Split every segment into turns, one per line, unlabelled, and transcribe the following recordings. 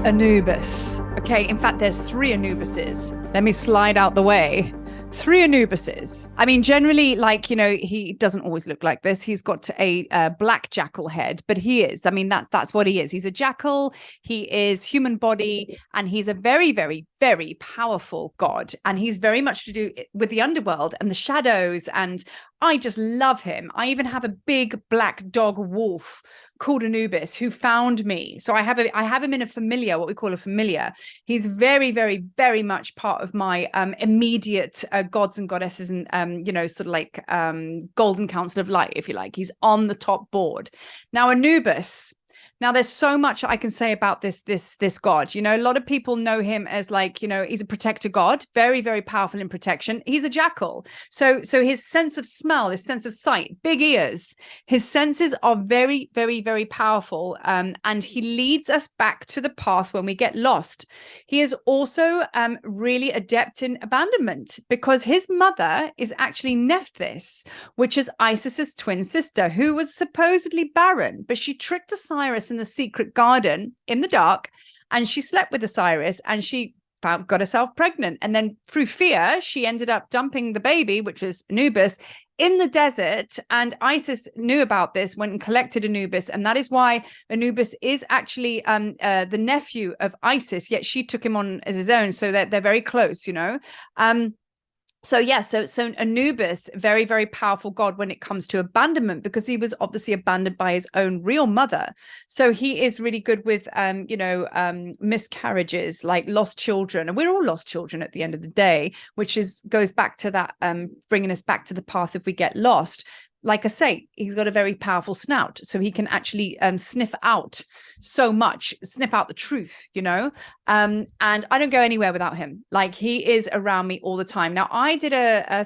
Anubis. Okay, in fact, there's 3 Anubises. Let me slide out the way. 3 Anubises. I mean, generally, like, he doesn't always look like this. He's got a black jackal head, but he is. I mean, that's what he is. He's a jackal. He is human body, and he's a very, very, very powerful god. And he's very much to do with the underworld and the shadows. And I just love him. I even have a big black dog wolf called Anubis who found me. So I have him in a familiar, what we call a familiar. He's very, very, very much part of my immediate gods and goddesses and sort of like golden council of light, if you like. He's on the top board. Now Anubis. Now, there's so much I can say about this god. A lot of people know him as like, he's a protector god, very, very powerful in protection. He's a jackal. So his sense of smell, his sense of sight, big ears, his senses are very, very, very powerful. And he leads us back to the path when we get lost. He is also really adept in abandonment because his mother is actually Nephthys, which is Isis's twin sister, who was supposedly barren, but she tricked Osiris in the secret garden in the dark, and she slept with Osiris, and she got herself pregnant, and then through fear she ended up dumping the baby, which was Anubis, in the desert. And Isis knew about this, went and collected Anubis, and that is why Anubis is actually the nephew of Isis, yet she took him on as his own, so that they're very close. So Anubis, very, very powerful god when it comes to abandonment, because he was obviously abandoned by his own real mother. So he is really good with, miscarriages, like lost children. And we're all lost children at the end of the day, which goes back to that, bringing us back to the path if we get lost. Like I say, he's got a very powerful snout, so he can actually sniff out the truth, and I don't go anywhere without him. Like, he is around me all the time. Now, I did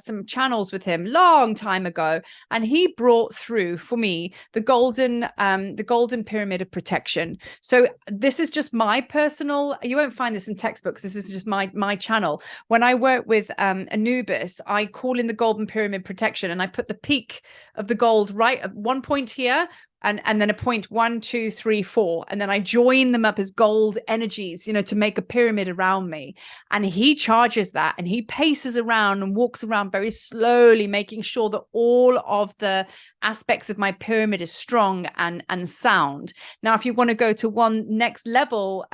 some channels with him long time ago, and he brought through for me the golden pyramid of protection. So this is just my personal, you won't find this in textbooks, this is just my channel. When I work with Anubis, I call in the golden pyramid protection, and I put the peak of the gold right at one point here, and then a point 1, 2, 3, 4, and then I join them up as gold energies, to make a pyramid around me. And he charges that, and he paces around and walks around very slowly, making sure that all of the aspects of my pyramid is strong and sound. Now, if you want to go to one next level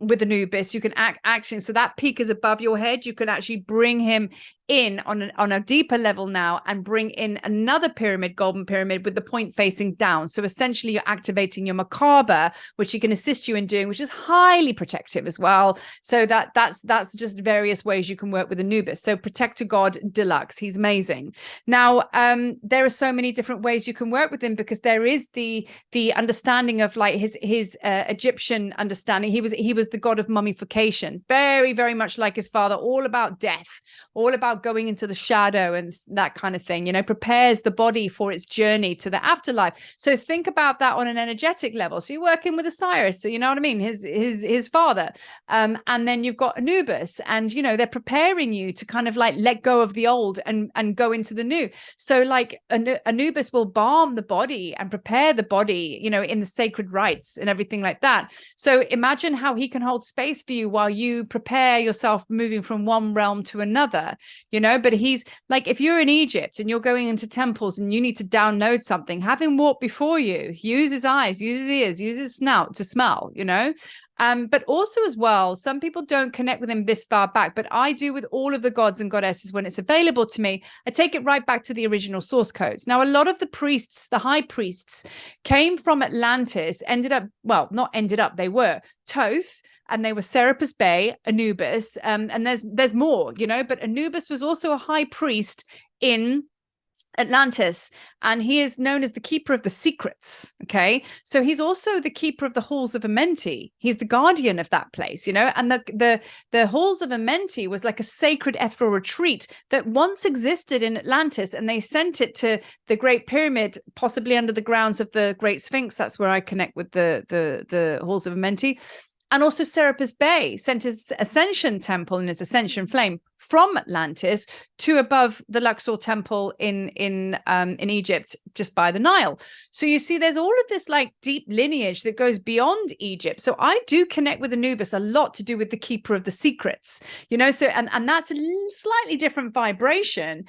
with Anubis, you can actually, so that peak is above your head, you can actually bring him in on a deeper level now, and bring in another pyramid, golden pyramid, with the point facing down. So essentially you're activating your macabre, which he can assist you in doing, which is highly protective as well. So that's just various ways you can work with Anubis. So protector god deluxe, he's amazing. Now there are so many different ways you can work with him, because there is the understanding of like his Egyptian understanding. He was the god of mummification, very, very much like his father, all about death, all about going into the shadow and that kind of thing, prepares the body for its journey to the afterlife. So think about that on an energetic level. So you're working with Osiris, so you know what I mean, his father, and then you've got Anubis, and they're preparing you to kind of like let go of the old and go into the new. So like Anubis will balm the body and prepare the body, in the sacred rites and everything like that. So imagine how he can hold space for you while you prepare yourself moving from one realm to another. But he's like, if you're in Egypt and you're going into temples and you need to download something, have him walk before you, use his eyes, use his ears, use his snout to smell, but also as well, some people don't connect with him this far back, but I do with all of the gods and goddesses. When it's available to me, I take it right back to the original source codes. Now, a lot of the priests, the high priests, came from Atlantis, they were Thoth, and they were Serapis Bey, Anubis, and there's more, but Anubis was also a high priest in Atlantis, and he is known as the keeper of the secrets. Okay, so he's also the keeper of the halls of Amenti. He's the guardian of that place, and the halls of Amenti was like a sacred ethereal retreat that once existed in Atlantis, and they sent it to the Great Pyramid, possibly under the grounds of the Great Sphinx. That's where I connect with the halls of Amenti. And also Serapis Bey sent his ascension temple and his ascension flame from Atlantis to above the Luxor temple in Egypt, just by the Nile. So you see, there's all of this like deep lineage that goes beyond Egypt. So I do connect with Anubis a lot to do with the keeper of the secrets, you know. So and that's a slightly different vibration,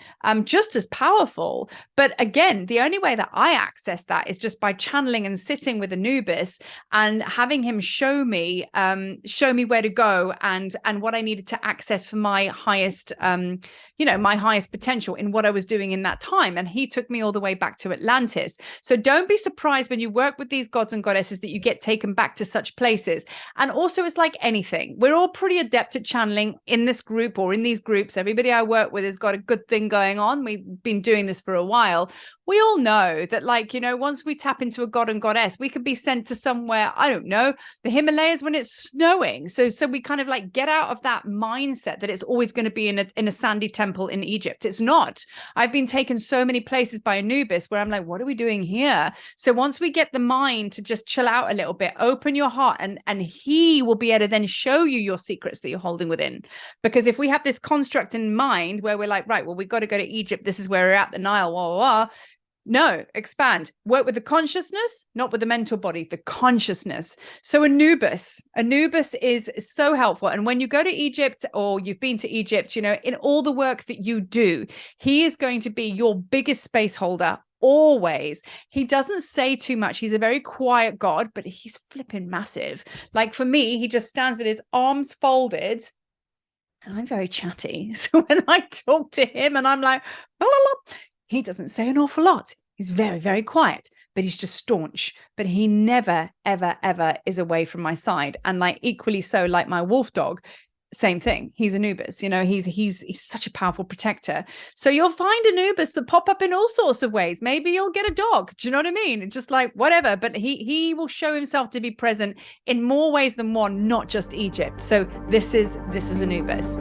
just as powerful. But again, the only way that I access that is just by channeling and sitting with Anubis and having him show me where to go and what I needed to access for my highest my highest potential in what I was doing in that time. And he took me all the way back to Atlantis. So don't be surprised when you work with these gods and goddesses that you get taken back to such places. And also, it's like anything, we're all pretty adept at channeling in this group or in these groups. Everybody I work with has got a good thing going on. We've been doing this for a while. We all know that, like, you know, once we tap into a god and goddess, we could be sent to somewhere, I don't know, the Himalayas when it's snowing. So we kind of like get out of that mindset that it's always going to be in a sandy temple in Egypt. It's not. I've been taken so many places by Anubis where I'm like, what are we doing here? So once we get the mind to just chill out a little bit, open your heart, and he will be able to then show you your secrets that you're holding within. Because if we have this construct in mind where we're like, right, well, we've got to go to Egypt, this is where we're at, the Nile, blah, blah, blah. No, expand. Work with the consciousness, not with the mental body, the consciousness. So Anubis is so helpful. And when you go to Egypt or you've been to Egypt, you know, in all the work that you do, he is going to be your biggest space holder. Always. He doesn't say too much. He's a very quiet god, but he's flipping massive. Like for me, he just stands with his arms folded. And I'm very chatty. So when I talk to him and I'm like, blah, blah, blah, he doesn't say an awful lot. He's very, very quiet, but he's just staunch. But he never, ever, ever is away from my side. And like equally so, like my wolf dog, same thing. He's Anubis, you know, he's such a powerful protector. So you'll find Anubis that pop up in all sorts of ways. Maybe you'll get a dog. Do you know what I mean? Just like whatever, but he will show himself to be present in more ways than one, not just Egypt. So this is Anubis.